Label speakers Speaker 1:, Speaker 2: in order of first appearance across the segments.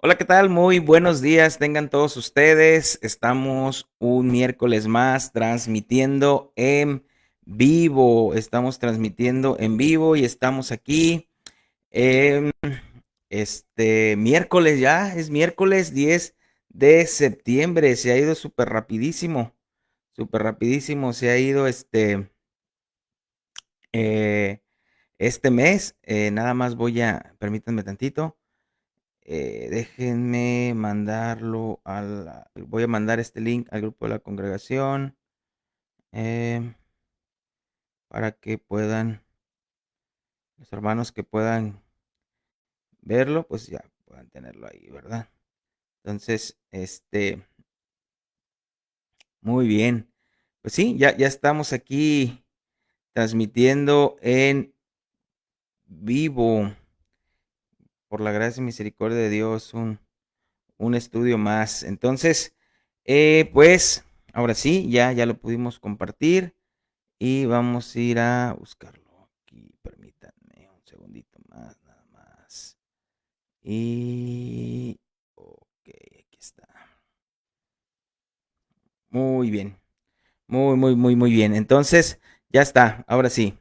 Speaker 1: Hola, ¿qué tal? Muy buenos días, tengan todos ustedes. Estamos un miércoles más transmitiendo en vivo. Estamos transmitiendo en vivo y estamos aquí en miércoles ya. Es miércoles 10 de septiembre. Se ha ido súper rapidísimo. Súper rapidísimo. Se ha ido eh, este mes. Nada más permítanme tantito. Déjenme mandarlo voy a mandar este link al grupo de la congregación eh, para que los hermanos que puedan verlo, pues ya puedan tenerlo ahí, ¿verdad? Entonces, muy bien. Pues sí, ya estamos aquí transmitiendo en vivo, por la gracia y misericordia de Dios, un estudio más. Entonces, pues, ahora sí, ya lo pudimos compartir. Y vamos a ir a buscarlo aquí. Permítanme un segundito más, nada más. Y... Ok, aquí está. Muy bien. Muy bien. Entonces, ya está. Ahora sí.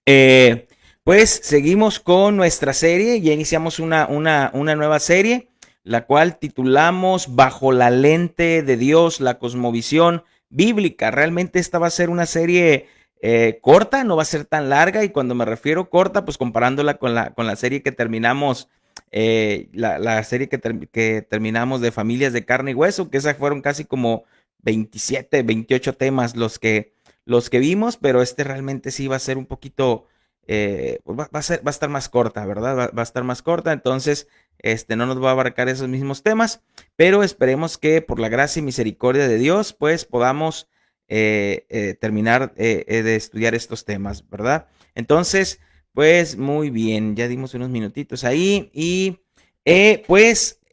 Speaker 1: Eh, pues seguimos con nuestra serie. Ya iniciamos una nueva serie, la cual titulamos Bajo la lente de Dios, la cosmovisión bíblica. Realmente esta va a ser una serie corta, no va a ser tan larga. Y cuando me refiero corta, pues comparándola con la serie que terminamos, la serie que terminamos de Familias de Carne y Hueso, que esas fueron casi como 27, 28 temas los que vimos, pero realmente sí va a ser un poquito, pues va a estar más corta, ¿verdad? Va a estar más corta, entonces no nos va a abarcar esos mismos temas, pero esperemos que por la gracia y misericordia de Dios, pues podamos terminar de estudiar estos temas, ¿verdad? Entonces, pues muy bien, ya dimos unos minutitos ahí y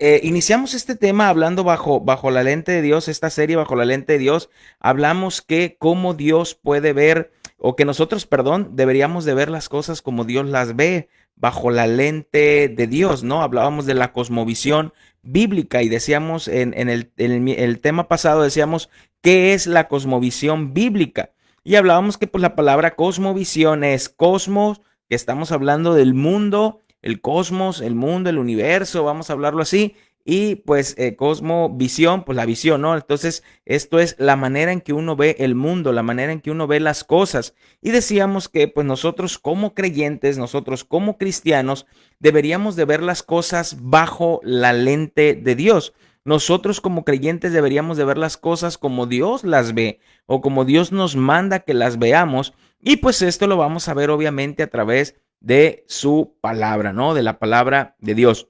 Speaker 1: iniciamos este tema hablando bajo la lente de Dios, esta serie bajo la lente de Dios. Hablamos que cómo Dios puede ver, o que nosotros, perdón, deberíamos de ver las cosas como Dios las ve, bajo la lente de Dios, ¿no? Hablábamos de la cosmovisión bíblica y decíamos el tema pasado, decíamos, ¿qué es la cosmovisión bíblica? Y hablábamos que pues la palabra cosmovisión es cosmos, que estamos hablando del mundo, el cosmos, el mundo, el universo, vamos a hablarlo así, y pues cosmovisión, pues la visión, ¿no? Entonces, esto es la manera en que uno ve el mundo, la manera en que uno ve las cosas. Y decíamos que pues nosotros como creyentes, nosotros como cristianos, deberíamos de ver las cosas bajo la lente de Dios. Nosotros como creyentes deberíamos de ver las cosas como Dios las ve o como Dios nos manda que las veamos. Y pues esto lo vamos a ver obviamente a través de su palabra, ¿no? De la palabra de Dios.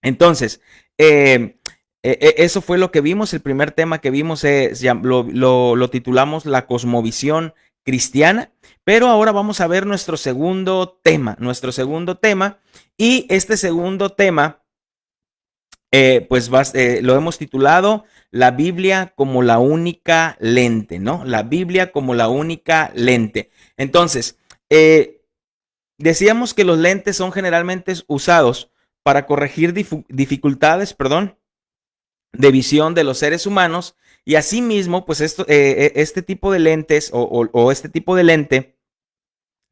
Speaker 1: Entonces, eso fue lo que vimos. El primer tema que vimos lo titulamos La cosmovisión cristiana. Pero ahora vamos a ver nuestro segundo tema. Y este segundo tema, lo hemos titulado La Biblia como la única lente, ¿no? La Biblia como la única lente. Entonces, decíamos que los lentes son generalmente usados para corregir dificultades, perdón, de visión de los seres humanos y asimismo, pues este tipo de lentes o este tipo de lente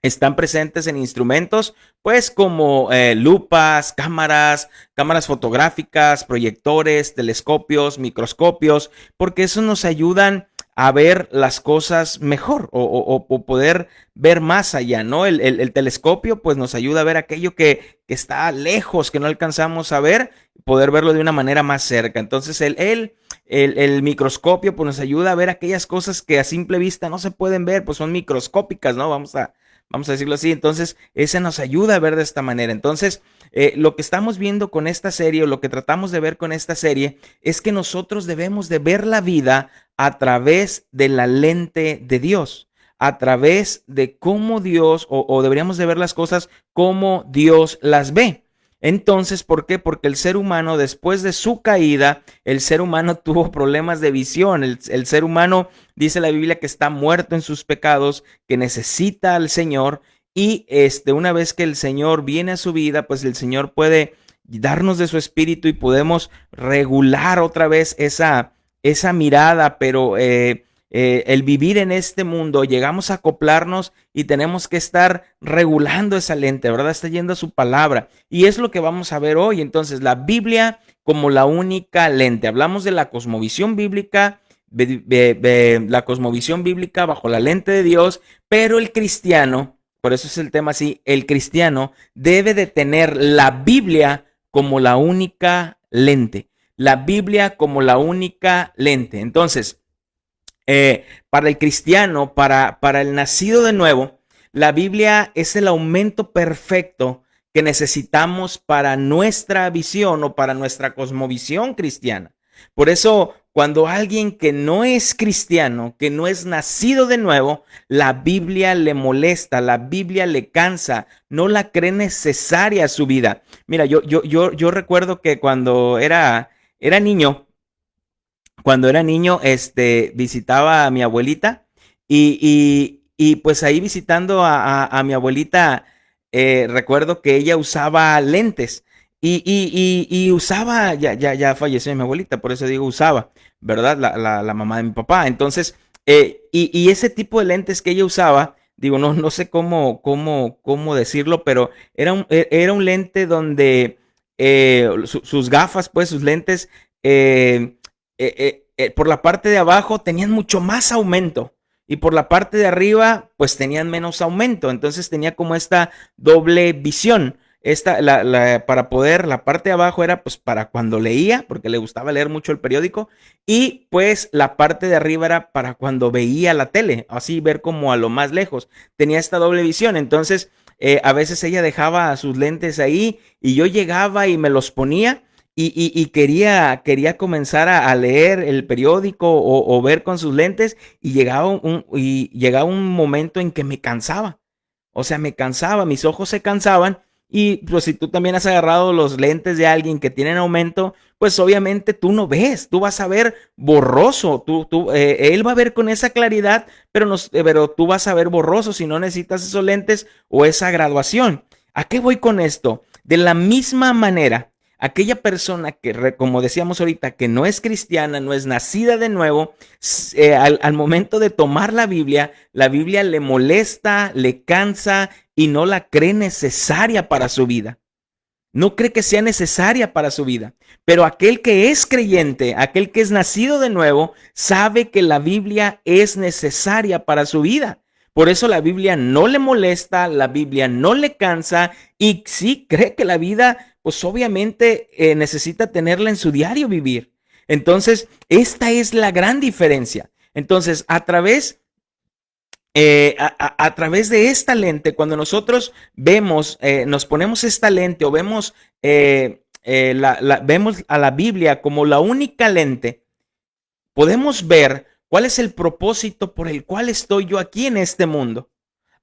Speaker 1: están presentes en instrumentos, pues como lupas, cámaras fotográficas, proyectores, telescopios, microscopios, porque eso nos ayudan a ver las cosas mejor o poder ver más allá, ¿no? El telescopio pues nos ayuda a ver aquello que está lejos, que no alcanzamos a ver, poder verlo de una manera más cerca. Entonces el microscopio pues nos ayuda a ver aquellas cosas que a simple vista no se pueden ver, pues son microscópicas, ¿no? Vamos a decirlo así. Entonces, ese nos ayuda a ver de esta manera. Entonces, lo que estamos viendo con esta serie, o lo que tratamos de ver con esta serie, es que nosotros debemos de ver la vida a través de la lente de Dios, a través de cómo Dios, o deberíamos de ver las cosas como Dios las ve. Entonces, ¿por qué? Porque el ser humano, después de su caída, el ser humano tuvo problemas de visión. El ser humano, dice la Biblia, que está muerto en sus pecados, que necesita al Señor y una vez que el Señor viene a su vida, pues el Señor puede darnos de su espíritu y podemos regular otra vez esa mirada, pero el vivir en este mundo, llegamos a acoplarnos y tenemos que estar regulando esa lente, ¿verdad? Está yendo a su palabra. Y es lo que vamos a ver hoy. Entonces, la Biblia como la única lente. Hablamos de la cosmovisión bíblica, la cosmovisión bíblica bajo la lente de Dios, pero el cristiano, por eso es el tema así, el cristiano debe de tener la Biblia como la única lente. La Biblia como la única lente. Entonces, para el cristiano, para el nacido de nuevo, la Biblia es el aumento perfecto que necesitamos para nuestra visión o para nuestra cosmovisión cristiana. Por eso, cuando alguien que no es cristiano, que no es nacido de nuevo, la Biblia le molesta, la Biblia le cansa, no la cree necesaria a su vida. Mira, yo recuerdo que cuando era niño, visitaba a mi abuelita y pues ahí visitando a mi abuelita, recuerdo que ella usaba lentes y usaba, ya falleció mi abuelita, por eso digo usaba, ¿verdad? La mamá de mi papá. Entonces, y ese tipo de lentes que ella usaba, digo, no sé cómo decirlo, pero era un lente donde sus gafas, pues sus lentes, por la parte de abajo tenían mucho más aumento y por la parte de arriba pues tenían menos aumento. Entonces tenía como esta doble visión. Para poder, la parte de abajo era pues para cuando leía, porque le gustaba leer mucho el periódico, y pues la parte de arriba era para cuando veía la tele, así ver como a lo más lejos. Tenía esta doble visión. Entonces a veces ella dejaba sus lentes ahí y yo llegaba y me los ponía. Y quería comenzar a leer el periódico o ver con sus lentes y llegaba un momento en que me cansaba. O sea, me cansaba, mis ojos se cansaban y pues si tú también has agarrado los lentes de alguien que tienen aumento, pues obviamente tú no ves, tú vas a ver borroso, él va a ver con esa claridad, pero tú vas a ver borroso si no necesitas esos lentes o esa graduación. ¿A qué voy con esto? De la misma manera, aquella persona que, como decíamos ahorita, que no es cristiana, no es nacida de nuevo, al momento de tomar la Biblia le molesta, le cansa y no la cree necesaria para su vida. No cree que sea necesaria para su vida. Pero aquel que es creyente, aquel que es nacido de nuevo, sabe que la Biblia es necesaria para su vida. Por eso la Biblia no le molesta, la Biblia no le cansa y sí cree que la vida, pues obviamente necesita tenerla en su diario vivir. Entonces, esta es la gran diferencia. Entonces, a través de esta lente, cuando nosotros vemos, nos ponemos esta lente o vemos, vemos a la Biblia como la única lente, podemos ver cuál es el propósito por el cual estoy yo aquí en este mundo.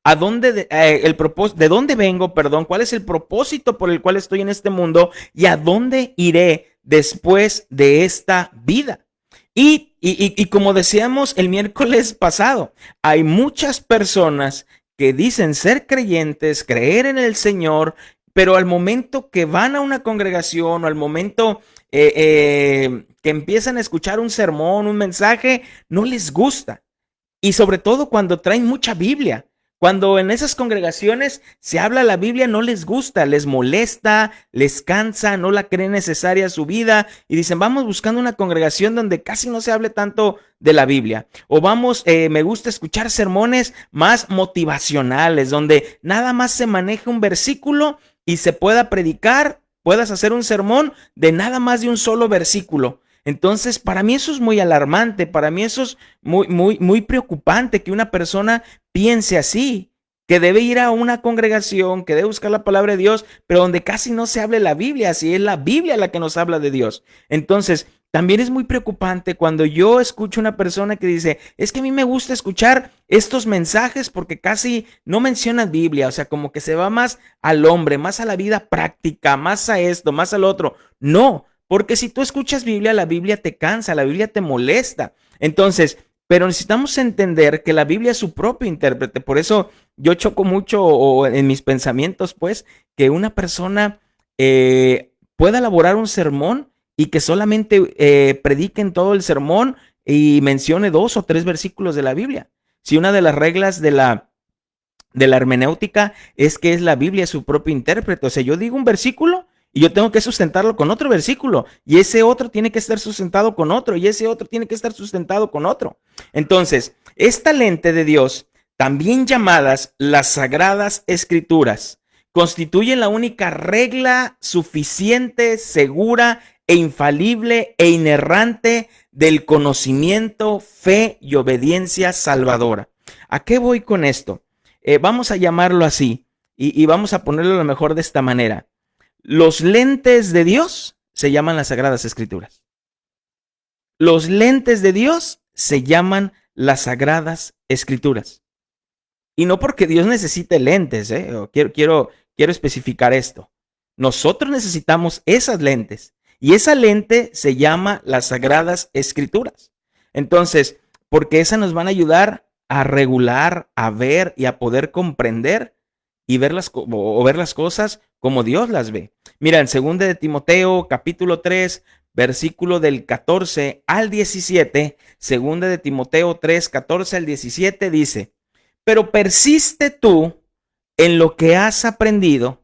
Speaker 1: ¿De dónde vengo? Perdón, ¿cuál es el propósito por el cual estoy en este mundo y a dónde iré después de esta vida? Y como decíamos el miércoles pasado, hay muchas personas que dicen ser creyentes, creer en el Señor, pero al momento que van a una congregación o al momento que empiezan a escuchar un sermón, un mensaje, no les gusta. Y sobre todo cuando traen mucha Biblia. Cuando en esas congregaciones se habla la Biblia, no les gusta, les molesta, les cansa, no la creen necesaria a su vida y dicen, vamos buscando una congregación donde casi no se hable tanto de la Biblia. O vamos, me gusta escuchar sermones más motivacionales, donde nada más se maneje un versículo y se pueda predicar, puedas hacer un sermón de nada más de un solo versículo. Entonces, para mí eso es muy alarmante, para mí eso es muy preocupante que una persona piense así, que debe ir a una congregación, que debe buscar la palabra de Dios, pero donde casi no se hable la Biblia, si es la Biblia la que nos habla de Dios. Entonces, también es muy preocupante cuando yo escucho una persona que dice, es que a mí me gusta escuchar estos mensajes porque casi no mencionan Biblia, o sea, como que se va más al hombre, más a la vida práctica, más a esto, más al otro. No. Porque si tú escuchas Biblia, la Biblia te cansa, la Biblia te molesta. Entonces, pero necesitamos entender que la Biblia es su propio intérprete. Por eso yo choco mucho en mis pensamientos, pues, que una persona pueda elaborar un sermón y que solamente prediquen todo el sermón y mencione 2 o 3 versículos de la Biblia. Si una de las reglas de la hermenéutica es que es la Biblia su propio intérprete. O sea, yo digo un versículo y yo tengo que sustentarlo con otro versículo, y ese otro tiene que estar sustentado con otro, y ese otro tiene que estar sustentado con otro. Entonces, esta lente de Dios, también llamadas las Sagradas Escrituras, constituyen la única regla suficiente, segura e infalible e inerrante del conocimiento, fe y obediencia salvadora. ¿A qué voy con esto? Vamos a llamarlo así y vamos a ponerlo a lo mejor de esta manera. Los lentes de Dios se llaman las Sagradas Escrituras. Los lentes de Dios se llaman las Sagradas Escrituras. Y no porque Dios necesite lentes, quiero especificar esto. Nosotros necesitamos esas lentes y esa lente se llama las Sagradas Escrituras. Entonces, porque esas nos van a ayudar a regular, a ver y a poder comprender y ver las cosas como Dios las ve. Mira, en 2 de Timoteo, capítulo 3, versículo del 14 al 17, 2 de Timoteo 3, 14 al 17 dice: pero persiste tú en lo que has aprendido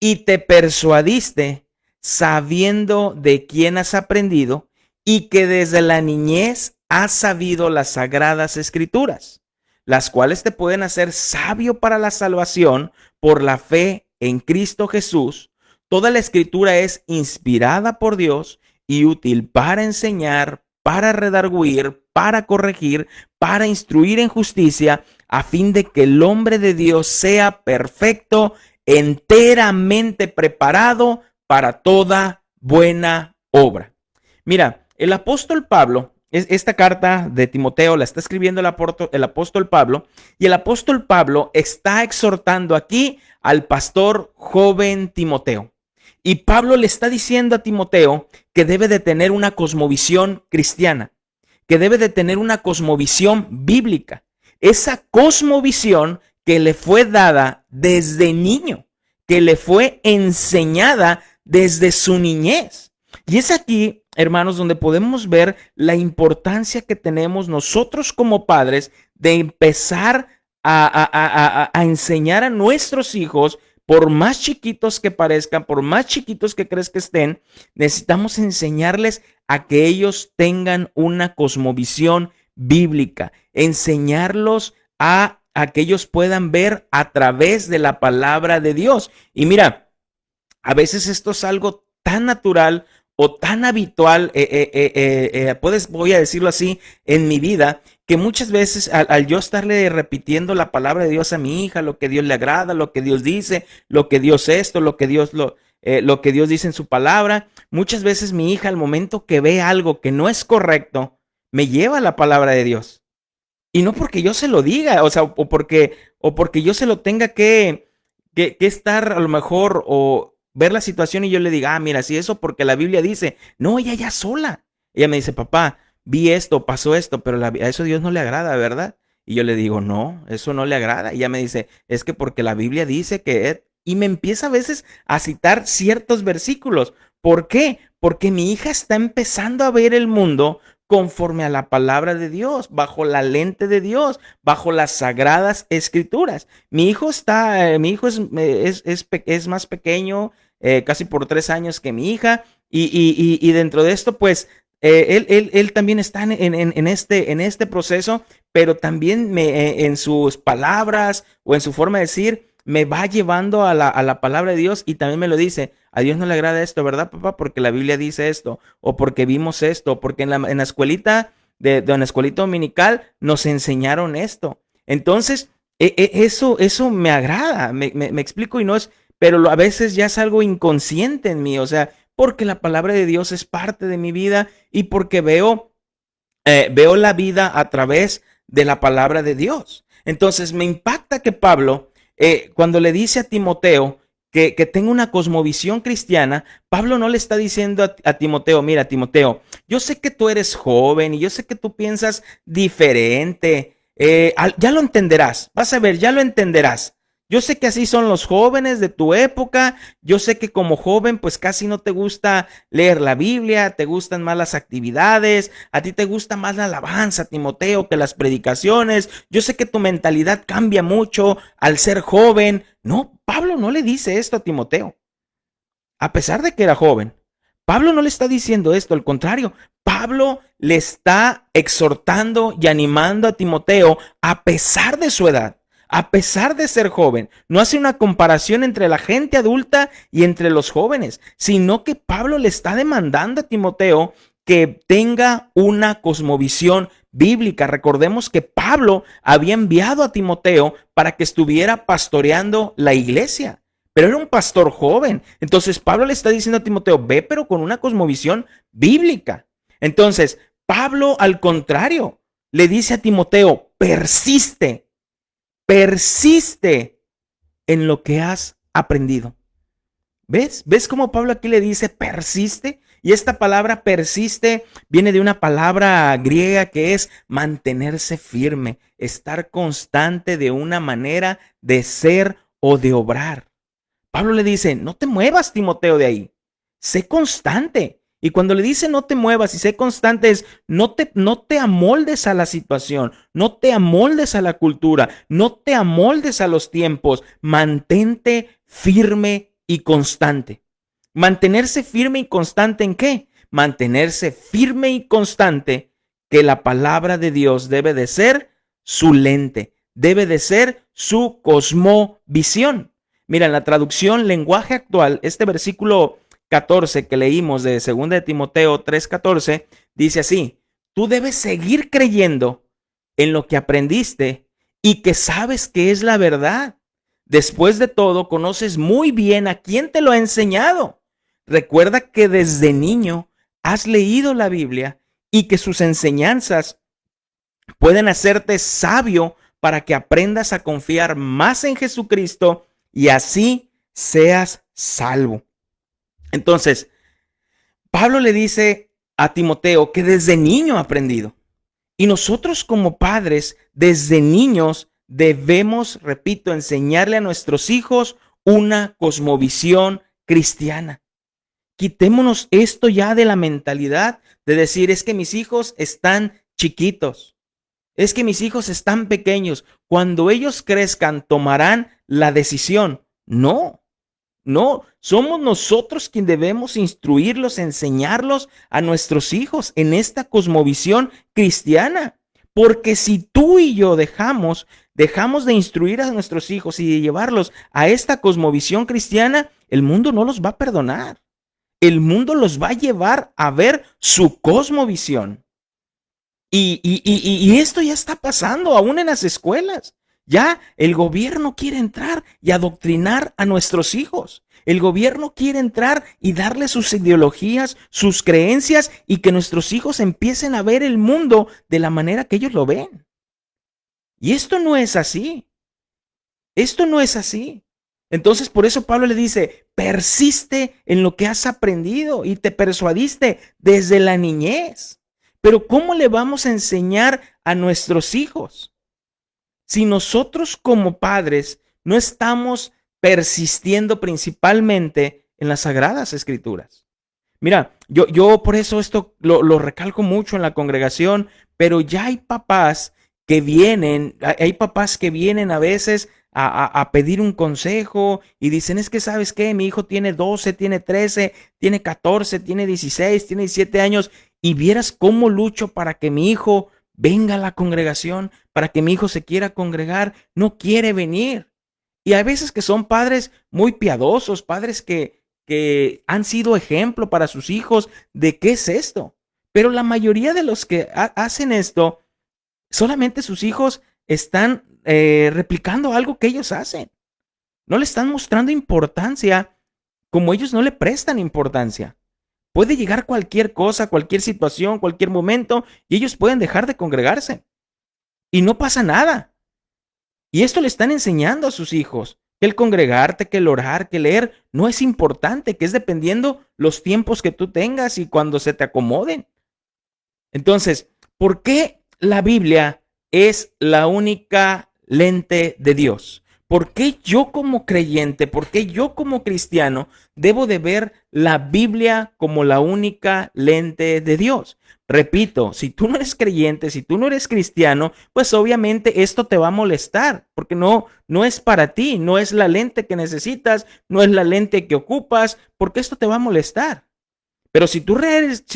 Speaker 1: y te persuadiste sabiendo de quién has aprendido y que desde la niñez has sabido las Sagradas Escrituras, las cuales te pueden hacer sabio para la salvación por la fe en Cristo Jesús. Toda la Escritura es inspirada por Dios y útil para enseñar, para redarguir, para corregir, para instruir en justicia, a fin de que el hombre de Dios sea perfecto, enteramente preparado para toda buena obra. Mira, el apóstol Pablo, esta carta de Timoteo la está escribiendo el apóstol Pablo, y el apóstol Pablo está exhortando aquí al pastor joven Timoteo. Y Pablo le está diciendo a Timoteo que debe de tener una cosmovisión cristiana, que debe de tener una cosmovisión bíblica. Esa cosmovisión que le fue dada desde niño, que le fue enseñada desde su niñez. Y es aquí, hermanos, donde podemos ver la importancia que tenemos nosotros como padres de empezar a enseñar a nuestros hijos. Por más chiquitos que parezcan, por más chiquitos que crees que estén, necesitamos enseñarles a que ellos tengan una cosmovisión bíblica, enseñarlos a que ellos puedan ver a través de la palabra de Dios. Y mira, a veces esto es algo tan natural o tan habitual, voy a decirlo así, en mi vida, que muchas veces al yo estarle repitiendo la palabra de Dios a mi hija, lo que Dios le agrada, lo que Dios dice, lo que Dios esto, lo que Dios dice en su palabra, muchas veces mi hija al momento que ve algo que no es correcto, me lleva a la palabra de Dios. Y no porque yo se lo diga, o porque yo se lo tenga que estar a lo mejor o ver la situación y yo le diga, mira, si eso porque la Biblia dice. No, ella ya sola. Ella me dice, papá, vi esto, pasó esto, pero a eso Dios no le agrada, ¿verdad? Y yo le digo, no, eso no le agrada. Y ella me dice, es que porque la Biblia dice que... Y me empieza a veces a citar ciertos versículos. ¿Por qué? Porque mi hija está empezando a ver el mundo conforme a la palabra de Dios, bajo la lente de Dios, bajo las Sagradas Escrituras. Mi hijo es más pequeño, casi por 3 años que mi hija, y dentro de esto, pues, él también está en este proceso, pero también en sus palabras o en su forma de decir, me va llevando a la palabra de Dios, y también me lo dice. A Dios no le agrada esto, ¿verdad, papá? Porque la Biblia dice esto, o porque vimos esto, o porque en la escuelita de la escuelita dominical nos enseñaron esto. Entonces, eso me agrada, me explico, y no es, pero a veces ya es algo inconsciente en mí, o sea, porque la palabra de Dios es parte de mi vida y porque veo la vida a través de la palabra de Dios. Entonces, me impacta que Pablo, cuando le dice a Timoteo que tenga una cosmovisión cristiana, Pablo no le está diciendo a Timoteo, mira, Timoteo, yo sé que tú eres joven y yo sé que tú piensas diferente, ya lo entenderás, vas a ver, ya lo entenderás. Yo sé que así son los jóvenes de tu época. Yo sé que como joven pues casi no te gusta leer la Biblia, te gustan más las actividades, a ti te gusta más la alabanza, Timoteo, que las predicaciones. Yo sé que tu mentalidad cambia mucho al ser joven. No, Pablo no le dice esto a Timoteo, a pesar de que era joven. Pablo no le está diciendo esto, al contrario, Pablo le está exhortando y animando a Timoteo a pesar de su edad, a pesar de ser joven. No hace una comparación entre la gente adulta y entre los jóvenes, sino que Pablo le está demandando a Timoteo que tenga una cosmovisión bíblica. Recordemos que Pablo había enviado a Timoteo para que estuviera pastoreando la iglesia, pero era un pastor joven. Entonces Pablo le está diciendo a Timoteo, ve pero con una cosmovisión bíblica. Entonces Pablo al contrario le dice a Timoteo, persiste en lo que has aprendido. ¿Ves? ¿Ves cómo Pablo aquí le dice persiste? Y esta palabra persiste viene de una palabra griega que es mantenerse firme, estar constante de una manera de ser o de obrar. Pablo le dice, no te muevas, Timoteo, de ahí. Sé constante. Y cuando le dice no te muevas y sé constante es no te amoldes a la situación, no te amoldes a la cultura, no te amoldes a los tiempos. Mantente firme y constante. ¿Mantenerse firme y constante en qué? Mantenerse firme y constante que la palabra de Dios debe de ser su lente, debe de ser su cosmovisión. Mira, en la traducción lenguaje actual, este versículo 14 que leímos de 2 de Timoteo 3:14 dice así: tú debes seguir creyendo en lo que aprendiste y que sabes que es la verdad. Después de todo, conoces muy bien a quién te lo ha enseñado. Recuerda que desde niño has leído la Biblia y que sus enseñanzas pueden hacerte sabio para que aprendas a confiar más en Jesucristo y así seas salvo. Entonces, Pablo le dice a Timoteo que desde niño ha aprendido. Y nosotros como padres, desde niños, debemos, repito, enseñarle a nuestros hijos una cosmovisión cristiana. Quitémonos esto ya de la mentalidad de decir, es que mis hijos están chiquitos, es que mis hijos están pequeños. Cuando ellos crezcan, tomarán la decisión. No, no, somos nosotros quien debemos instruirlos, enseñarlos a nuestros hijos en esta cosmovisión cristiana. Porque si tú y yo dejamos de instruir a nuestros hijos y de llevarlos a esta cosmovisión cristiana, el mundo no los va a perdonar. El mundo los va a llevar a ver su cosmovisión. Y esto ya está pasando aún en las escuelas. Ya el gobierno quiere entrar y adoctrinar a nuestros hijos. El gobierno quiere entrar y darle sus ideologías, sus creencias y que nuestros hijos empiecen a ver el mundo de la manera que ellos lo ven. Y esto no es así. Esto no es así. Entonces por eso Pablo le dice, persiste en lo que has aprendido y te persuadiste desde la niñez. Pero ¿cómo le vamos a enseñar a nuestros hijos si nosotros como padres no estamos persistiendo principalmente en las Sagradas Escrituras? Mira, yo por eso esto lo recalco mucho en la congregación, pero ya hay papás que vienen a veces a pedir un consejo y dicen, es que sabes qué, mi hijo tiene 12, tiene 13, tiene 14, tiene 16, tiene 17 años y vieras cómo lucho para que mi hijo venga a la congregación, para que mi hijo se quiera congregar, no quiere venir. Y hay veces que son padres muy piadosos, padres que han sido ejemplo para sus hijos de qué es esto. Pero la mayoría de los que hacen esto, solamente sus hijos están replicando algo que ellos hacen. No le están mostrando importancia como ellos no le prestan importancia. Puede llegar cualquier cosa, cualquier situación, cualquier momento y ellos pueden dejar de congregarse. Y no pasa nada. Y esto le están enseñando a sus hijos, que el congregarte, que el orar, que leer, no es importante, que es dependiendo los tiempos que tú tengas y cuando se te acomoden. Entonces, ¿por qué la Biblia es la única lente de Dios? ¿Por qué yo como creyente, por qué yo como cristiano debo de ver la Biblia como la única lente de Dios? Repito, si tú no eres creyente, si tú no eres cristiano, pues obviamente esto te va a molestar, porque no es para ti, no es la lente que necesitas, no es la lente que ocupas, porque esto te va a molestar. Pero si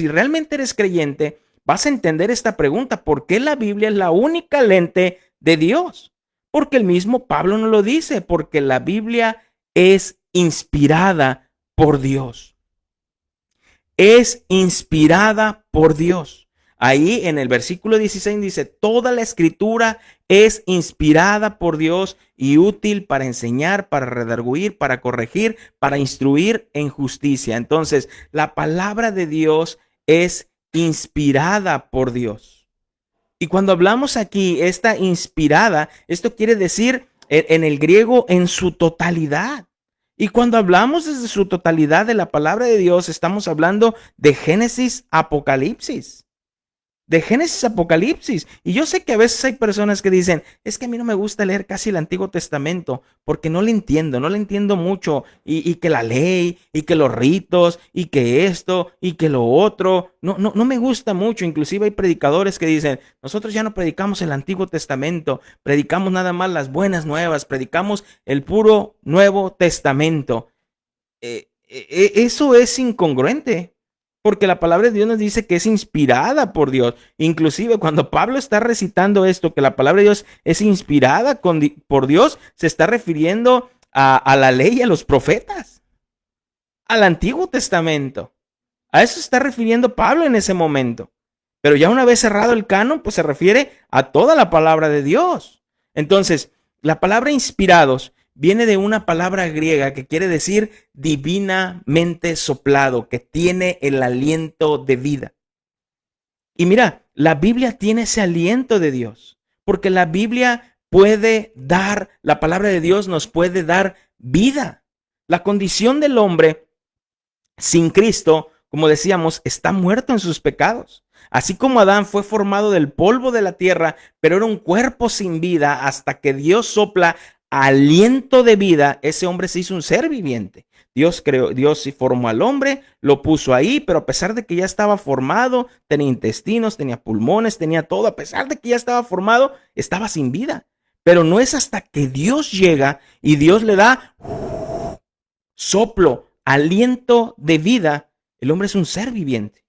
Speaker 1: realmente eres creyente, vas a entender esta pregunta: ¿por qué la Biblia es la única lente de Dios? Porque el mismo Pablo nos lo dice, porque la Biblia es inspirada por Dios. Es inspirada por Dios. Ahí en el versículo 16 dice: toda la escritura es inspirada por Dios y útil para enseñar, para redarguir, para corregir, para instruir en justicia. Entonces, la palabra de Dios es inspirada por Dios. Y cuando hablamos aquí, esta inspirada, esto quiere decir en el griego en su totalidad. Y cuando hablamos desde su totalidad de la palabra de Dios, estamos hablando de Génesis, Apocalipsis. De Génesis a Apocalipsis. Y yo sé que a veces hay personas que dicen: es que a mí no me gusta leer casi el Antiguo Testamento porque no le entiendo mucho. Y que la ley, y que los ritos, y que esto, y que lo otro. No me gusta mucho. Inclusive hay predicadores que dicen: nosotros ya no predicamos el Antiguo Testamento, predicamos nada más las buenas nuevas, predicamos el puro Nuevo Testamento. Eso es incongruente. Porque la palabra de Dios nos dice que es inspirada por Dios. Inclusive cuando Pablo está recitando esto, que la palabra de Dios es inspirada por Dios, se está refiriendo a la ley y a los profetas, al Antiguo Testamento. A eso se está refiriendo Pablo en ese momento. Pero ya una vez cerrado el canon, pues se refiere a toda la palabra de Dios. Entonces, la palabra inspirados viene de una palabra griega que quiere decir divinamente soplado, que tiene el aliento de vida. Y mira, la Biblia tiene ese aliento de Dios, porque la Biblia puede dar, la palabra de Dios nos puede dar vida. La condición del hombre sin Cristo, como decíamos, está muerto en sus pecados. Así como Adán fue formado del polvo de la tierra, pero era un cuerpo sin vida, hasta que Dios sopla aliento de vida, ese hombre se hizo un ser viviente. Dios sí formó al hombre, lo puso ahí, pero a pesar de que ya estaba formado, tenía intestinos, tenía pulmones, tenía todo, a pesar de que ya estaba formado, estaba sin vida. Pero no es hasta que Dios llega y Dios le da soplo, aliento de vida, el hombre es un ser viviente.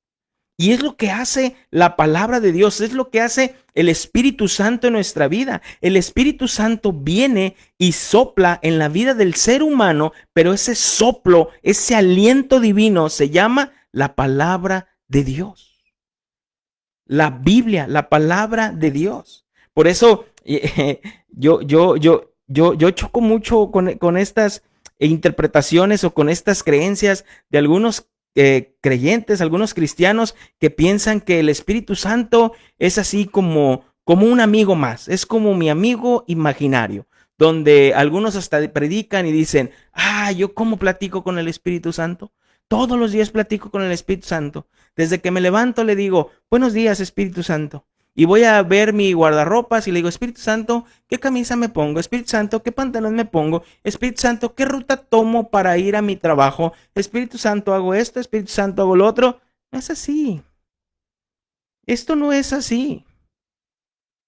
Speaker 1: Y es lo que hace la palabra de Dios, es lo que hace el Espíritu Santo en nuestra vida. El Espíritu Santo viene y sopla en la vida del ser humano, pero ese soplo, ese aliento divino se llama la palabra de Dios. La Biblia, la palabra de Dios. Por eso yo choco mucho con estas interpretaciones o con estas creencias de algunos creyentes, algunos cristianos que piensan que el Espíritu Santo es así como un amigo más, es como mi amigo imaginario, donde algunos hasta predican y dicen: yo cómo platico con el Espíritu Santo. Todos los días platico con el Espíritu Santo. Desde que me levanto le digo: buenos días, Espíritu Santo. Y voy a ver mi guardarropas y le digo: Espíritu Santo, ¿qué camisa me pongo? Espíritu Santo, ¿qué pantalón me pongo? Espíritu Santo, ¿qué ruta tomo para ir a mi trabajo? Espíritu Santo, hago esto, Espíritu Santo, hago lo otro. No es así. Esto no es así.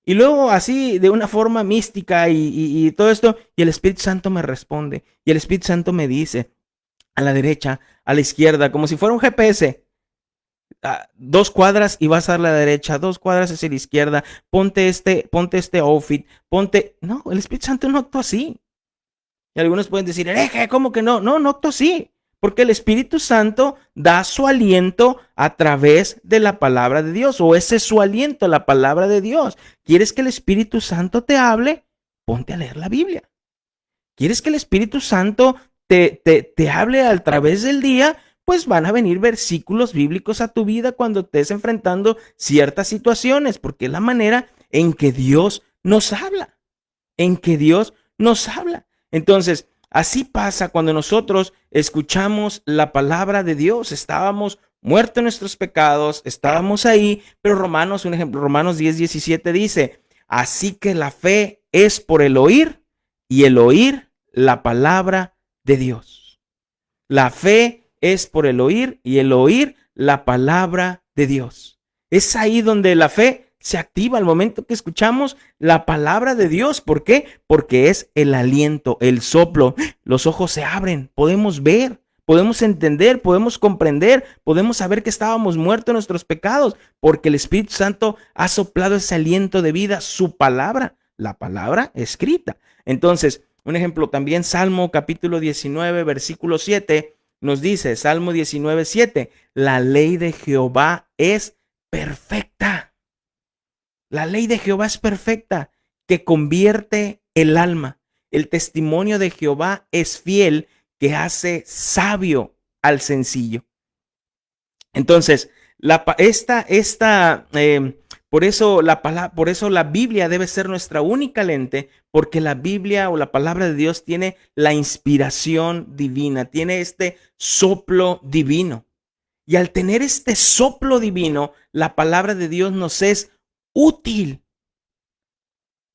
Speaker 1: Y luego así, de una forma mística y todo esto, y el Espíritu Santo me responde. Y el Espíritu Santo me dice: a la derecha, a la izquierda, como si fuera un GPS. 2 cuadras y vas a la derecha, 2 cuadras hacia la izquierda, ponte este outfit, No, el Espíritu Santo no actúa así. Y algunos pueden decir: hereje, ¿cómo que no? No actúa así. Porque el Espíritu Santo da su aliento a través de la palabra de Dios, o ese es su aliento, la palabra de Dios. ¿Quieres que el Espíritu Santo te hable? Ponte a leer la Biblia. ¿Quieres que el Espíritu Santo te hable a través del día? Pues van a venir versículos bíblicos a tu vida cuando estés enfrentando ciertas situaciones, porque es la manera en que Dios nos habla, Entonces, así pasa cuando nosotros escuchamos la palabra de Dios. Estábamos muertos en nuestros pecados, estábamos ahí, pero Romanos 10:17 dice: así que la fe es por el oír y el oír la palabra de Dios. La fe es por el oír y el oír la palabra de Dios. Es ahí donde la fe se activa al momento que escuchamos la palabra de Dios. ¿Por qué? Porque es el aliento, el soplo. Los ojos se abren, podemos ver, podemos entender, podemos comprender, podemos saber que estábamos muertos en nuestros pecados, porque el Espíritu Santo ha soplado ese aliento de vida, su palabra, la palabra escrita. Entonces, un ejemplo también, Salmo capítulo 19, versículo 7, nos dice, Salmo 19, 7, la ley de Jehová es perfecta. La ley de Jehová es perfecta, que convierte el alma. El testimonio de Jehová es fiel, que hace sabio al sencillo. Entonces, por eso la Biblia debe ser nuestra única lente, porque la Biblia o la palabra de Dios tiene la inspiración divina, tiene este soplo divino. Y al tener este soplo divino, la palabra de Dios nos es útil.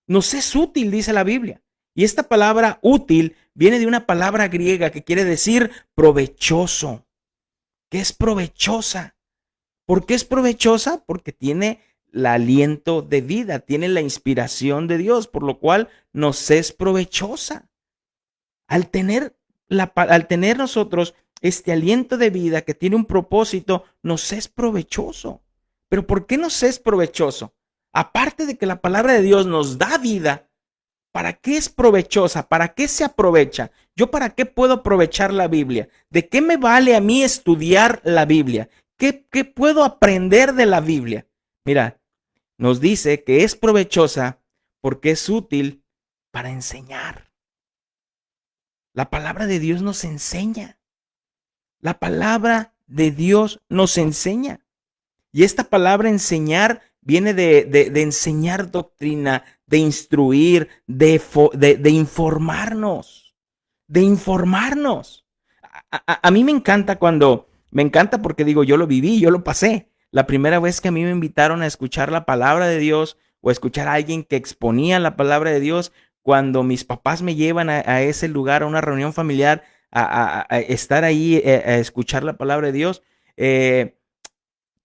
Speaker 1: Nos es útil, dice la Biblia. Y esta palabra útil viene de una palabra griega que quiere decir provechoso, que es provechosa. ¿Por qué es provechosa? Porque tiene el aliento de vida, tiene la inspiración de Dios, por lo cual nos es provechosa. Al tener nosotros este aliento de vida que tiene un propósito, nos es provechoso. ¿Pero por qué nos es provechoso? Aparte de que la palabra de Dios nos da vida, ¿para qué es provechosa? ¿Para qué se aprovecha? ¿Yo para qué puedo aprovechar la Biblia? ¿De qué me vale a mí estudiar la Biblia? ¿Qué puedo aprender de la Biblia? Mira, nos dice que es provechosa porque es útil para enseñar. La palabra de Dios nos enseña. La palabra de Dios nos enseña. Y esta palabra enseñar viene de enseñar doctrina, de instruir, de informarnos. De informarnos. A mí me encanta porque digo, yo lo viví, yo lo pasé. La primera vez que a mí me invitaron a escuchar la palabra de Dios o a escuchar a alguien que exponía la palabra de Dios, cuando mis papás me llevan a ese lugar, a una reunión familiar, a estar ahí, a escuchar la palabra de Dios,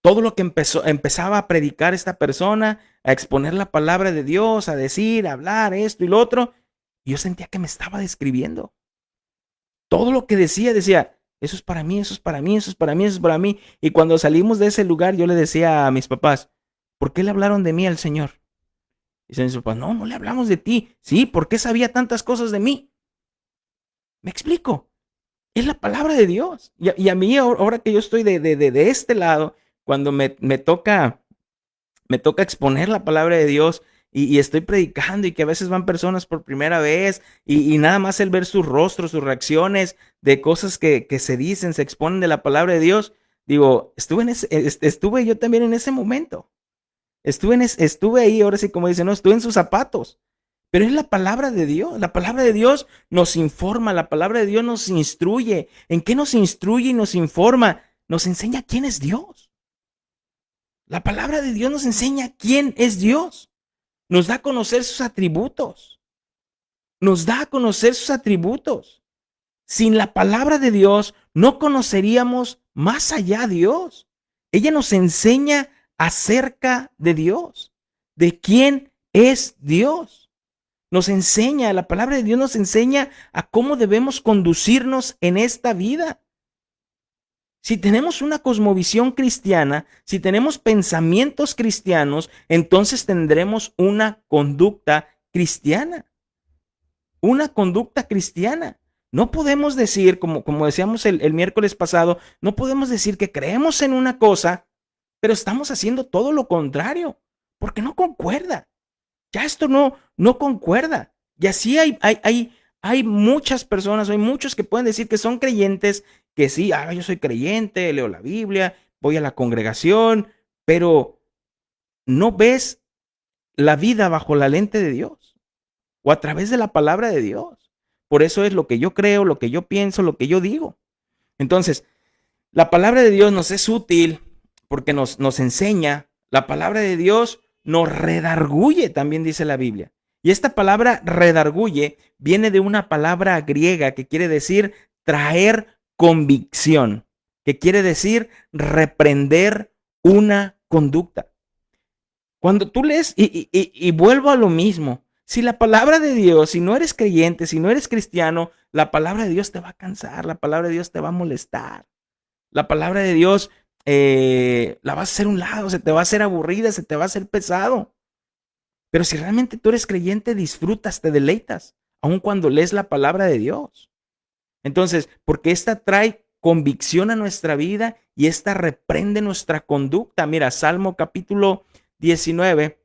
Speaker 1: todo lo que empezaba a predicar esta persona, a exponer la palabra de Dios, a decir, a hablar esto y lo otro, yo sentía que me estaba describiendo. Todo lo que decía, eso es para mí, eso es para mí, eso es para mí, eso es para mí. Y cuando salimos de ese lugar, yo le decía a mis papás, ¿por qué le hablaron de mí al Señor? Y dicen mis papás, no le hablamos de ti. Sí, ¿por qué sabía tantas cosas de mí? ¿Me explico? Es la palabra de Dios. Y a mí, ahora que yo estoy de este lado, cuando me toca exponer la palabra de Dios y estoy predicando y que a veces van personas por primera vez y nada más el ver sus rostros, sus reacciones de cosas que se dicen, se exponen de la palabra de Dios, digo, estuve yo también en ese momento. Estuve ahí, ahora sí como dicen, no, estuve en sus zapatos. Pero es la palabra de Dios. La palabra de Dios nos informa, la palabra de Dios nos instruye. ¿En qué nos instruye y nos informa? Nos enseña quién es Dios. La palabra de Dios nos enseña quién es Dios. Nos da a conocer sus atributos. Nos da a conocer sus atributos. Sin la palabra de Dios no conoceríamos más allá a Dios. Ella nos enseña acerca de Dios, de quién es Dios. Nos enseña, la palabra de Dios nos enseña a cómo debemos conducirnos en esta vida. Si tenemos una cosmovisión cristiana, si tenemos pensamientos cristianos, entonces tendremos una conducta cristiana. Una conducta cristiana. No podemos decir, como decíamos el miércoles pasado, no podemos decir que creemos en una cosa, pero estamos haciendo todo lo contrario, porque no concuerda. Ya esto no concuerda. Y así hay muchas personas, hay muchos que pueden decir que son creyentes, que sí, yo soy creyente, leo la Biblia, voy a la congregación, pero no ves la vida bajo la lente de Dios o a través de la palabra de Dios. Por eso es lo que yo creo, lo que yo pienso, lo que yo digo. Entonces, la palabra de Dios nos es útil porque nos enseña. La palabra de Dios nos redarguye, también dice la Biblia. Y esta palabra redarguye viene de una palabra griega que quiere decir traer convicción, que quiere decir reprender una conducta. Cuando tú lees, y vuelvo a lo mismo, si la palabra de Dios, si no eres creyente, si no eres cristiano, la palabra de Dios te va a cansar, la palabra de Dios te va a molestar, la palabra de Dios la vas a hacer a un lado, se te va a hacer aburrida, se te va a hacer pesado. Pero si realmente tú eres creyente, disfrutas, te deleitas, aun cuando lees la palabra de Dios. Entonces, porque esta trae convicción a nuestra vida y esta reprende nuestra conducta. Mira, Salmo capítulo 19,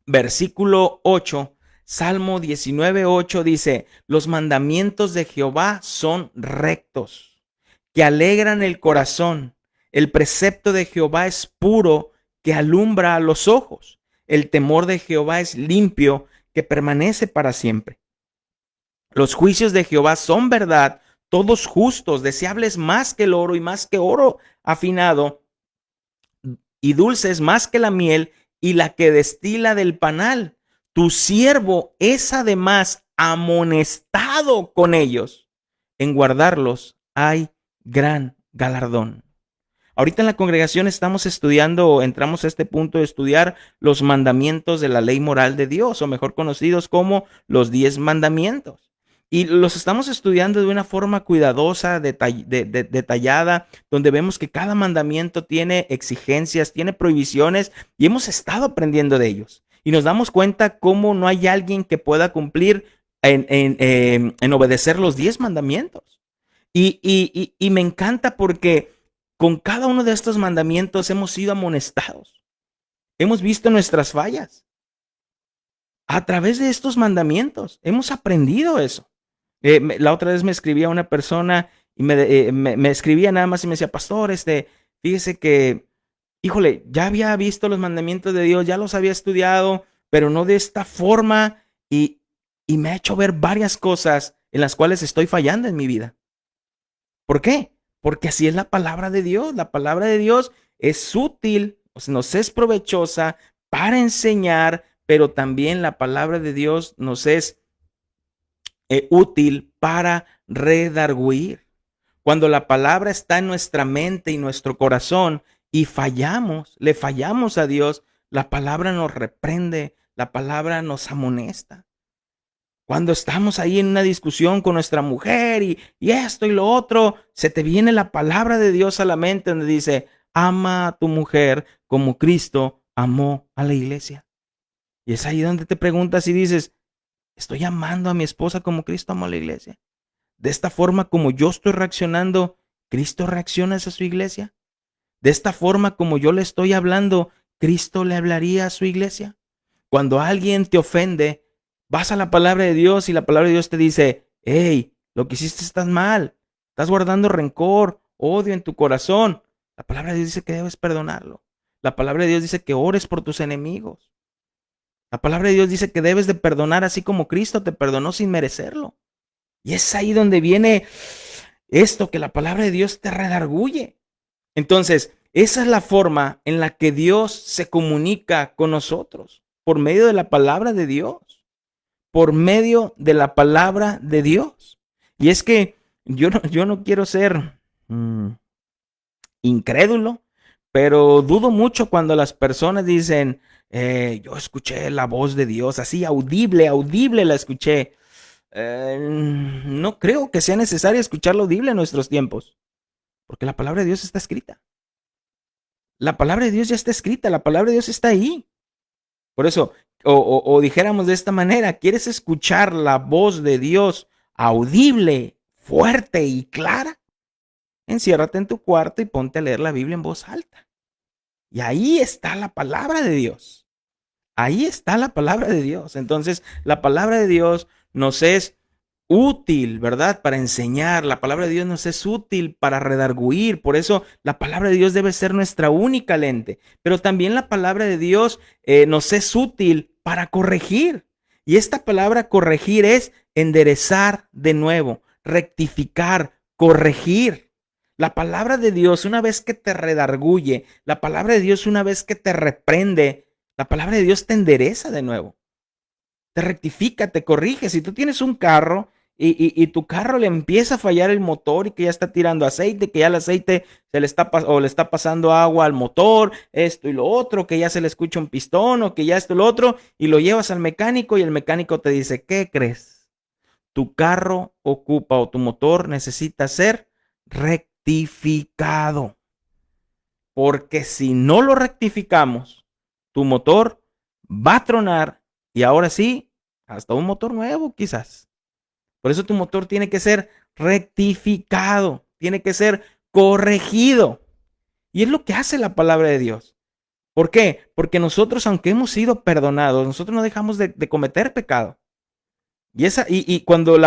Speaker 1: versículo 8. Salmo 19:8 dice: los mandamientos de Jehová son rectos, que alegran el corazón. El precepto de Jehová es puro, que alumbra a los ojos. El temor de Jehová es limpio, que permanece para siempre. Los juicios de Jehová son verdad, todos justos, deseables más que el oro y más que oro afinado, y dulces más que la miel y la que destila del panal. Tu siervo es además amonestado con ellos. En guardarlos hay gran galardón. Ahorita en la congregación estamos estudiando, entramos a este punto de estudiar los mandamientos de la ley moral de Dios, o mejor conocidos como los 10 mandamientos. Y los estamos estudiando de una forma cuidadosa, detallada, donde vemos que cada mandamiento tiene exigencias, tiene prohibiciones, y hemos estado aprendiendo de ellos. Y nos damos cuenta cómo no hay alguien que pueda cumplir en obedecer los 10 mandamientos. Y me encanta porque con cada uno de estos mandamientos hemos sido amonestados. Hemos visto nuestras fallas. A través de estos mandamientos hemos aprendido eso. La otra vez me escribía una persona y me escribía nada más y me decía: pastor, fíjese que, híjole, ya había visto los mandamientos de Dios, ya los había estudiado, pero no de esta forma, y me ha hecho ver varias cosas en las cuales estoy fallando en mi vida. ¿Por qué? Porque así es la palabra de Dios. La palabra de Dios es útil, o sea, nos es provechosa para enseñar, pero también la palabra de Dios nos es útil para redarguir. Cuando la palabra está en nuestra mente y nuestro corazón y fallamos, le fallamos a Dios, la palabra nos reprende, la palabra nos amonesta. Cuando estamos ahí en una discusión con nuestra mujer y esto y lo otro, se te viene la palabra de Dios a la mente donde dice: ama a tu mujer como Cristo amó a la iglesia. Y es ahí donde te preguntas y dices: ¿estoy amando a mi esposa como Cristo amó a la iglesia? De esta forma como yo estoy reaccionando, ¿Cristo reacciona a su iglesia? De esta forma como yo le estoy hablando, ¿Cristo le hablaría a su iglesia? Cuando alguien te ofende, vas a la palabra de Dios y la palabra de Dios te dice: hey, lo que hiciste estás mal, estás guardando rencor, odio en tu corazón. La palabra de Dios dice que debes perdonarlo. La palabra de Dios dice que ores por tus enemigos. La palabra de Dios dice que debes de perdonar así como Cristo te perdonó sin merecerlo. Y es ahí donde viene esto, que la palabra de Dios te redarguye. Entonces, esa es la forma en la que Dios se comunica con nosotros, por medio de la palabra de Dios. Por medio de la palabra de Dios. Y es que yo no quiero ser incrédulo, pero dudo mucho cuando las personas dicen: yo escuché la voz de Dios, así audible la escuché. No creo que sea necesario escucharlo audible en nuestros tiempos, porque la palabra de Dios está escrita. La palabra de Dios ya está escrita, la palabra de Dios está ahí. Por eso, o dijéramos de esta manera: ¿quieres escuchar la voz de Dios audible, fuerte y clara? Enciérrate en tu cuarto y ponte a leer la Biblia en voz alta. Y ahí está la palabra de Dios. Ahí está la palabra de Dios. Entonces, la palabra de Dios nos es útil, ¿verdad? Para enseñar. La palabra de Dios nos es útil para redarguir. Por eso la palabra de Dios debe ser nuestra única lente. Pero también la palabra de Dios nos es útil para corregir. Y esta palabra corregir es enderezar de nuevo, rectificar, corregir. La palabra de Dios, una vez que te redarguye, la palabra de Dios, una vez que te reprende, la palabra de Dios te endereza de nuevo. te rectifica, te corrige. Si tú tienes un carro y tu carro le empieza a fallar el motor y que ya está tirando aceite, que ya el aceite se le está o le está pasando agua al motor, esto y lo otro, que ya se le escucha un pistón o que ya esto y lo otro, y lo llevas al mecánico y el mecánico te dice, ¿qué crees? Tu carro ocupa o tu motor necesita ser rectificado. Porque si no lo rectificamos, tu motor va a tronar y ahora sí, hasta un motor nuevo quizás. Por eso tu motor tiene que ser rectificado, tiene que ser corregido. Y es lo que hace la palabra de Dios. ¿Por qué? Porque nosotros, aunque hemos sido perdonados, nosotros no dejamos de cometer pecado. Y cuando,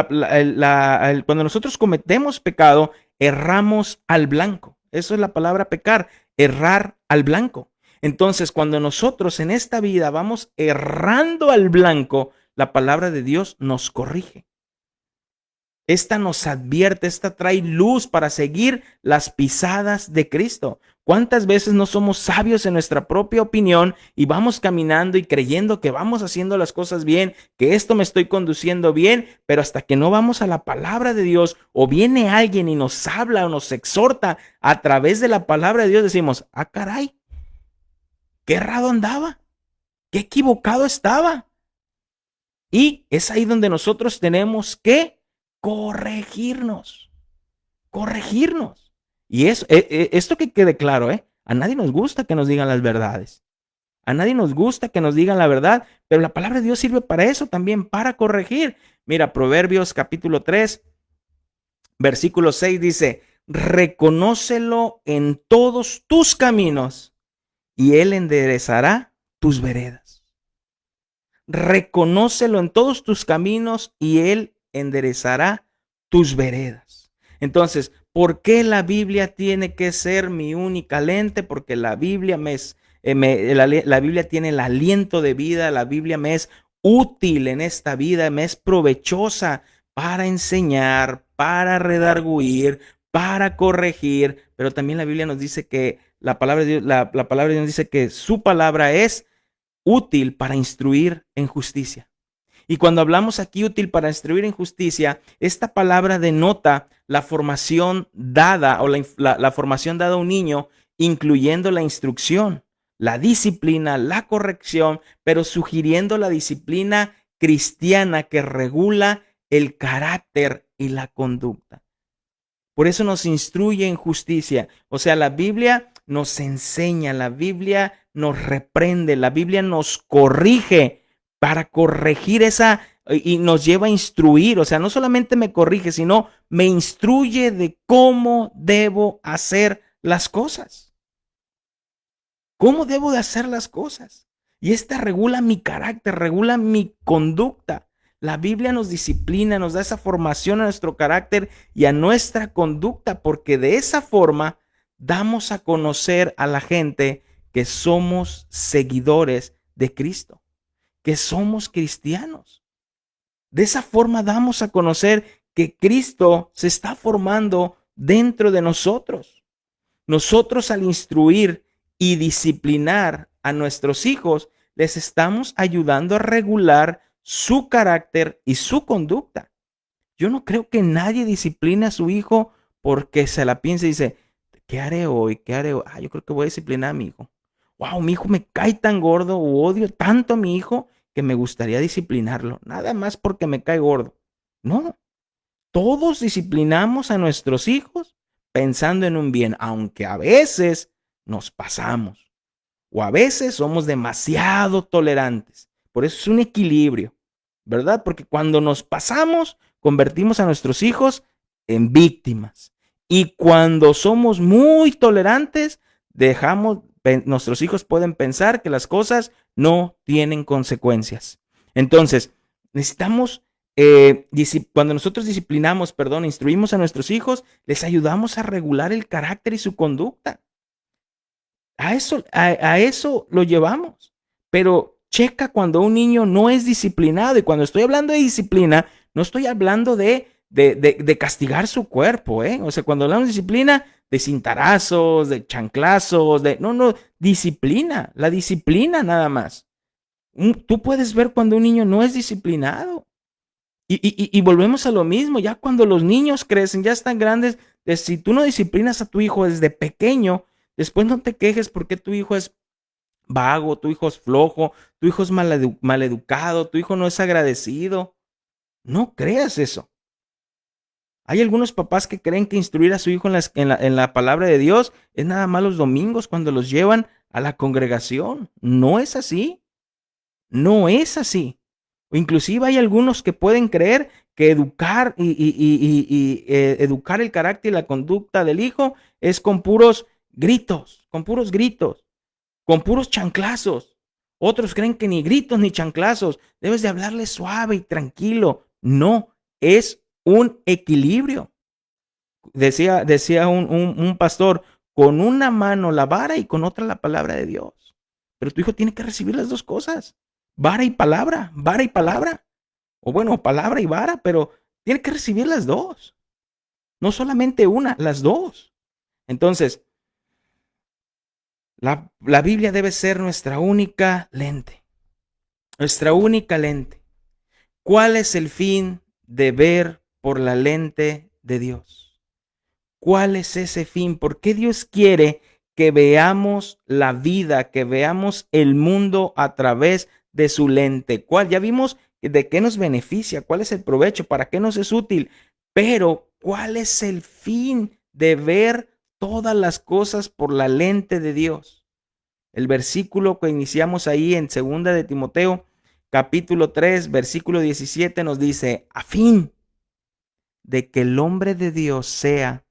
Speaker 1: cuando nosotros cometemos pecado, erramos al blanco. Eso es la palabra pecar, errar al blanco. Entonces, cuando nosotros en esta vida vamos errando al blanco, la palabra de Dios nos corrige. Esta nos advierte, esta trae luz para seguir las pisadas de Cristo. ¿Cuántas veces no somos sabios en nuestra propia opinión y vamos caminando y creyendo que vamos haciendo las cosas bien, que esto me estoy conduciendo bien, pero hasta que no vamos a la palabra de Dios o viene alguien y nos habla o nos exhorta a través de la palabra de Dios, decimos, ah, caray, qué errado andaba, qué equivocado estaba. Y es ahí donde nosotros tenemos que corregirnos. Y esto que quede claro, a nadie nos gusta que nos digan las verdades. A nadie nos gusta que nos digan la verdad, pero la palabra de Dios sirve para eso también, para corregir. Mira, Proverbios capítulo 3, versículo 6 dice, reconócelo en todos tus caminos y Él enderezará tus veredas. Reconócelo en todos tus caminos y Él enderezará tus veredas. Entonces, ¿por qué la Biblia tiene que ser mi única lente? Porque la Biblia la Biblia tiene el aliento de vida, la Biblia me es útil en esta vida, me es provechosa para enseñar, para redarguir, para corregir, pero también la Biblia nos dice que la palabra de Dios, la palabra de Dios dice que su palabra es útil para instruir en justicia. Y cuando hablamos aquí útil para instruir en justicia, esta palabra denota la formación dada o la formación dada a un niño, incluyendo la instrucción, la disciplina, la corrección, pero sugiriendo la disciplina cristiana que regula el carácter y la conducta. Por eso nos instruye en justicia. O sea, la Biblia nos enseña, la Biblia nos reprende, la Biblia nos corrige para corregir esa y nos lleva a instruir. O sea, no solamente me corrige, sino me instruye de cómo debo hacer las cosas. ¿Cómo debo de hacer las cosas? Y esta regula mi carácter, regula mi conducta. La Biblia nos disciplina, nos da esa formación a nuestro carácter y a nuestra conducta, porque de esa forma damos a conocer a la gente que somos seguidores de Cristo, que somos cristianos. De esa forma damos a conocer que Cristo se está formando dentro de nosotros. Nosotros al instruir y disciplinar a nuestros hijos, les estamos ayudando a regular su carácter y su conducta. Yo no creo que nadie discipline a su hijo porque se la piensa y dice, ¿qué haré hoy? ¿Qué haré hoy? Yo creo que voy a disciplinar a mi hijo. Wow, mi hijo me cae tan gordo o odio tanto a mi hijo que me gustaría disciplinarlo. Nada más porque me cae gordo. No, todos disciplinamos a nuestros hijos pensando en un bien, aunque a veces nos pasamos o a veces somos demasiado tolerantes. Por eso es un equilibrio, ¿verdad? Porque cuando nos pasamos, convertimos a nuestros hijos en víctimas. Y cuando somos muy tolerantes, nuestros hijos pueden pensar que las cosas no tienen consecuencias. Entonces, necesitamos, cuando nosotros instruimos a nuestros hijos, les ayudamos a regular el carácter y su conducta. A eso lo llevamos. Pero checa cuando un niño no es disciplinado. Y cuando estoy hablando de disciplina, no estoy hablando de castigar su cuerpo, O sea, cuando hablamos de disciplina, de cintarazos, de chanclazos, no, disciplina, la disciplina nada más. Tú puedes ver cuando un niño no es disciplinado. Y volvemos a lo mismo, ya cuando los niños crecen, ya están grandes, si tú no disciplinas a tu hijo desde pequeño, después no te quejes porque tu hijo es vago, tu hijo es flojo, tu hijo es maleducado, tu hijo no es agradecido. No creas eso. Hay algunos papás que creen que instruir a su hijo en la palabra de Dios es nada más los domingos cuando los llevan a la congregación. No es así. No es así. O inclusive hay algunos que pueden creer que educar educar el carácter y la conducta del hijo es con puros gritos, con puros chanclazos. Otros creen que ni gritos ni chanclazos. Debes de hablarle suave y tranquilo. No, es un equilibrio. Decía un pastor, con una mano la vara y con otra la palabra de Dios. Pero tu hijo tiene que recibir las dos cosas. Vara y palabra, vara y palabra. O bueno, palabra y vara, pero tiene que recibir las dos. No solamente una, las dos. Entonces, la Biblia debe ser nuestra única lente. Nuestra única lente. ¿Cuál es el fin de ver por la lente de Dios? ¿Cuál es ese fin? ¿Por qué Dios quiere que veamos la vida, que veamos el mundo a través de su lente? ¿Cuál? Ya vimos de qué nos beneficia, cuál es el provecho, para qué nos es útil, pero ¿cuál es el fin de ver todas las cosas por la lente de Dios? El versículo que iniciamos ahí en 2 de Timoteo, capítulo 3, versículo 17 nos dice, a fin de que el hombre de Dios sea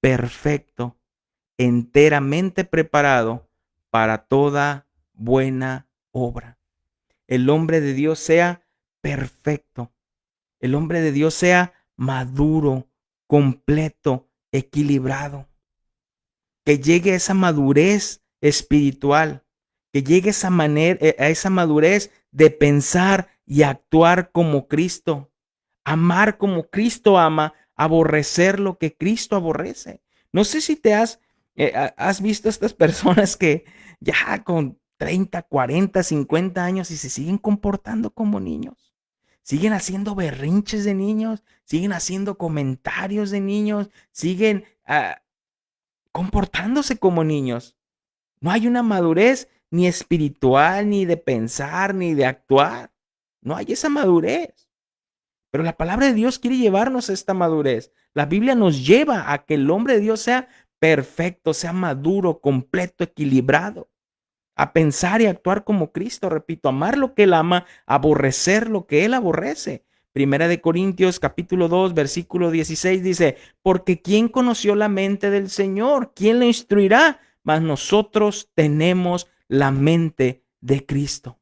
Speaker 1: perfecto, enteramente preparado para toda buena obra. El hombre de Dios sea perfecto. El hombre de Dios sea maduro, completo, equilibrado. Que llegue a esa madurez espiritual, que llegue a esa madurez de pensar y actuar como Cristo, amar como Cristo ama, aborrecer lo que Cristo aborrece. No sé si has visto a estas personas que ya con 30, 40, 50 años y se siguen comportando como niños. Siguen haciendo berrinches de niños, siguen haciendo comentarios de niños, siguen comportándose como niños. No hay una madurez ni espiritual, ni de pensar, ni de actuar. No hay esa madurez. Pero la palabra de Dios quiere llevarnos a esta madurez. La Biblia nos lleva a que el hombre de Dios sea perfecto, sea maduro, completo, equilibrado. A pensar y actuar como Cristo, repito, amar lo que Él ama, aborrecer lo que Él aborrece. Primera de Corintios capítulo 2, versículo 16 dice, porque ¿quién conoció la mente del Señor? ¿Quién le instruirá? Mas nosotros tenemos la mente de Cristo.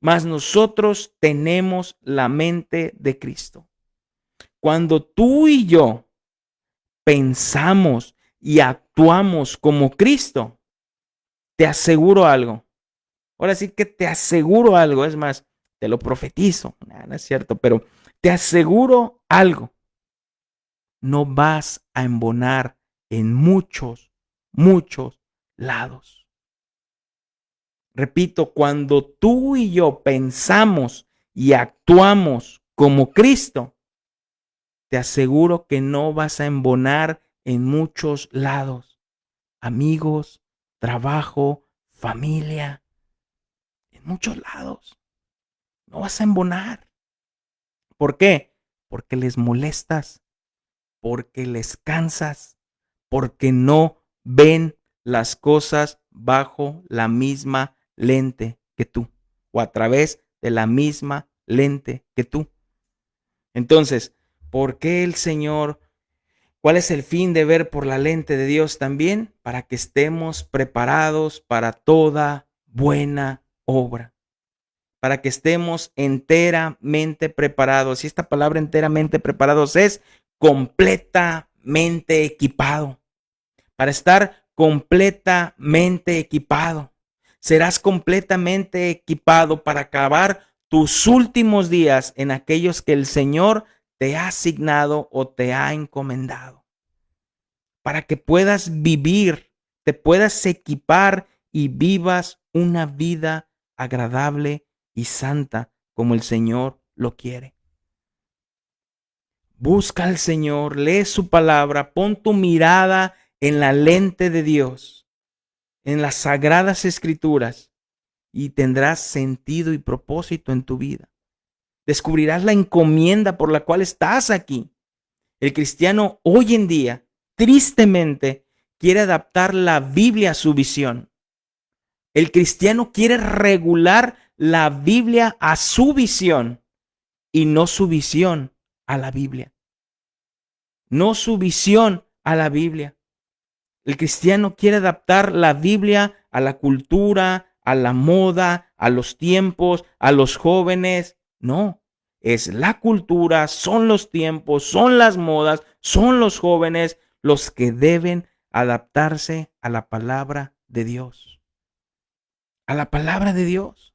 Speaker 1: Mas nosotros tenemos la mente de Cristo. Cuando tú y yo pensamos y actuamos como Cristo, te aseguro algo. Ahora sí que te aseguro algo. Es más, te lo profetizo. No es cierto, pero te aseguro algo. No vas a embonar en muchos, muchos lados. Repito, cuando tú y yo pensamos y actuamos como Cristo, te aseguro que no vas a embonar en muchos lados. Amigos, trabajo, familia, en muchos lados. No vas a embonar. ¿Por qué? Porque les molestas, porque les cansas, porque no ven las cosas bajo la misma lente que tú o a través de la misma lente que tú. Entonces, ¿por qué el Señor? ¿Cuál es el fin de ver por la lente de Dios también? Para que estemos preparados para toda buena obra. Para que estemos enteramente preparados. Y esta palabra enteramente preparados es completamente equipado. Para estar completamente equipado. Serás completamente equipado para acabar tus últimos días en aquellos que el Señor te ha asignado o te ha encomendado. Para que puedas vivir, te puedas equipar y vivas una vida agradable y santa como el Señor lo quiere. Busca al Señor, lee su palabra, pon tu mirada en la lente de Dios, en las sagradas escrituras, y tendrás sentido y propósito en tu vida. Descubrirás la encomienda por la cual estás aquí. El cristiano hoy en día, tristemente, quiere adaptar la Biblia a su visión. El cristiano quiere regular la Biblia a su visión y no su visión a la Biblia. No su visión a la Biblia. El cristiano quiere adaptar la Biblia a la cultura, a la moda, a los tiempos, a los jóvenes. No, es la cultura, son los tiempos, son las modas, son los jóvenes los que deben adaptarse a la palabra de Dios. A la palabra de Dios.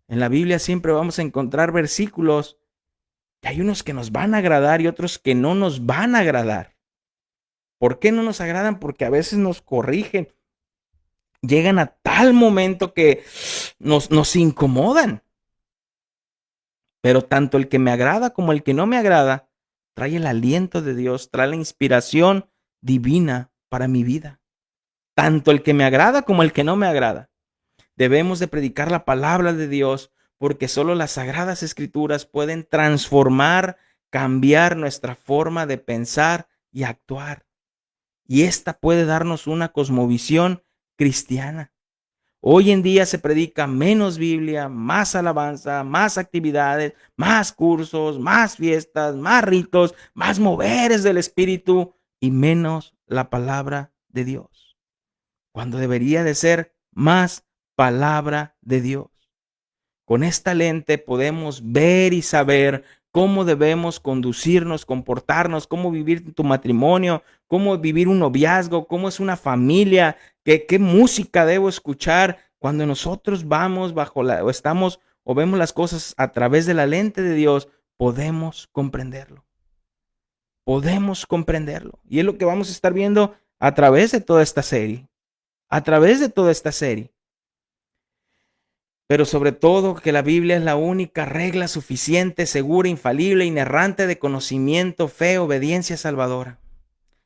Speaker 1: En la Biblia siempre vamos a encontrar versículos que hay unos que nos van a agradar y otros que no nos van a agradar. ¿Por qué no nos agradan? Porque a veces nos corrigen. Llegan a tal momento que nos incomodan. Pero tanto el que me agrada como el que no me agrada trae el aliento de Dios, trae la inspiración divina para mi vida. Tanto el que me agrada como el que no me agrada. Debemos de predicar la palabra de Dios porque solo las sagradas escrituras pueden transformar, cambiar nuestra forma de pensar y actuar. Y esta puede darnos una cosmovisión cristiana. Hoy en día se predica menos Biblia, más alabanza, más actividades, más cursos, más fiestas, más ritos, más moveres del espíritu y menos la palabra de Dios. Cuando debería de ser más palabra de Dios. Con esta lente podemos ver y saber cómo debemos conducirnos, comportarnos, cómo vivir tu matrimonio, cómo vivir un noviazgo, cómo es una familia, qué música debo escuchar. Cuando nosotros vamos o estamos o vemos las cosas a través de la lente de Dios, podemos comprenderlo. Podemos comprenderlo. Y es lo que vamos a estar viendo a través de toda esta serie. A través de toda esta serie. Pero sobre todo que la Biblia es la única regla suficiente, segura, infalible, inerrante de conocimiento, fe, obediencia salvadora.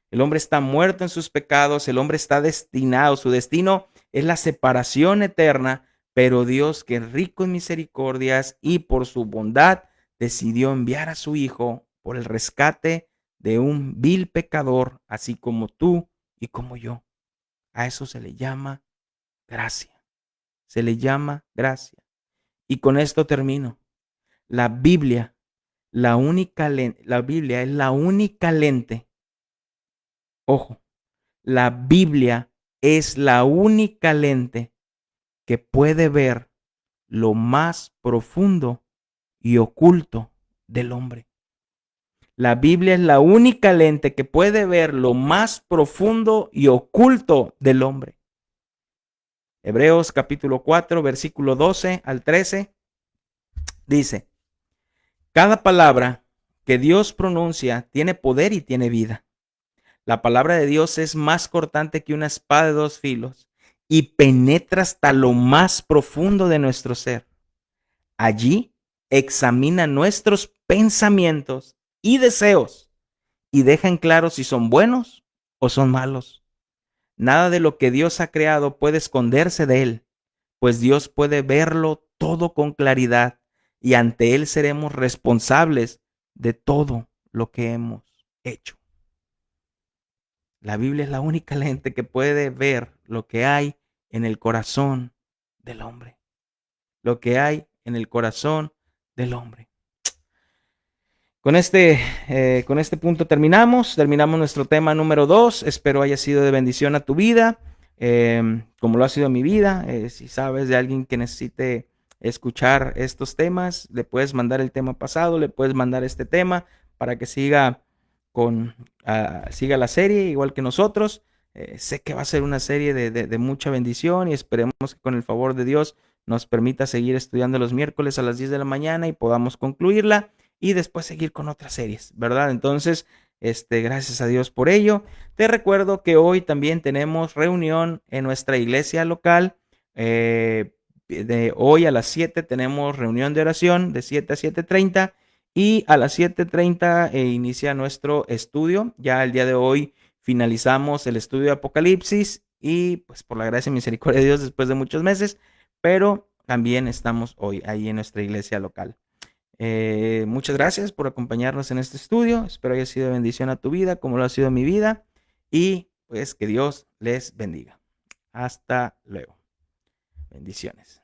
Speaker 1: El hombre está muerto en sus pecados, el hombre está destinado, su destino es la separación eterna, pero Dios, que es rico en misericordias y por su bondad, decidió enviar a su Hijo por el rescate de un vil pecador, así como tú y como yo. A eso se le llama gracia. Se le llama gracia. Y con esto termino. La Biblia, la Biblia es la única lente. Ojo, la Biblia es la única lente que puede ver lo más profundo y oculto del hombre. La Biblia es la única lente que puede ver lo más profundo y oculto del hombre. Hebreos capítulo 4, versículo 12 al 13, dice: cada palabra que Dios pronuncia tiene poder y tiene vida. La palabra de Dios es más cortante que una espada de dos filos y penetra hasta lo más profundo de nuestro ser. Allí examina nuestros pensamientos y deseos y deja en claro si son buenos o son malos. Nada de lo que Dios ha creado puede esconderse de Él, pues Dios puede verlo todo con claridad y ante Él seremos responsables de todo lo que hemos hecho. La Biblia es la única lente que puede ver lo que hay en el corazón del hombre. Lo que hay en el corazón del hombre. Con este punto terminamos nuestro tema número 2. Espero haya sido de bendición a tu vida, como lo ha sido mi vida. Si sabes de alguien que necesite escuchar estos temas, le puedes mandar el tema pasado, le puedes mandar este tema para que siga siga la serie igual que nosotros. Sé que va a ser una serie de mucha bendición y esperemos que con el favor de Dios nos permita seguir estudiando los miércoles a las 10 de la mañana y podamos concluirla y después seguir con otras series, ¿verdad? Entonces, gracias a Dios por ello. Te recuerdo que hoy también tenemos reunión en nuestra iglesia local. De hoy a las 7 tenemos reunión de oración de 7 a 7:30 y a las 7:30 inicia nuestro estudio. Ya el día de hoy finalizamos el estudio de Apocalipsis y pues por la gracia y misericordia de Dios después de muchos meses, pero también estamos hoy ahí en nuestra iglesia local. Muchas gracias por acompañarnos en este estudio. Espero haya sido de bendición a tu vida como lo ha sido mi vida y pues que Dios les bendiga. Hasta luego. Bendiciones.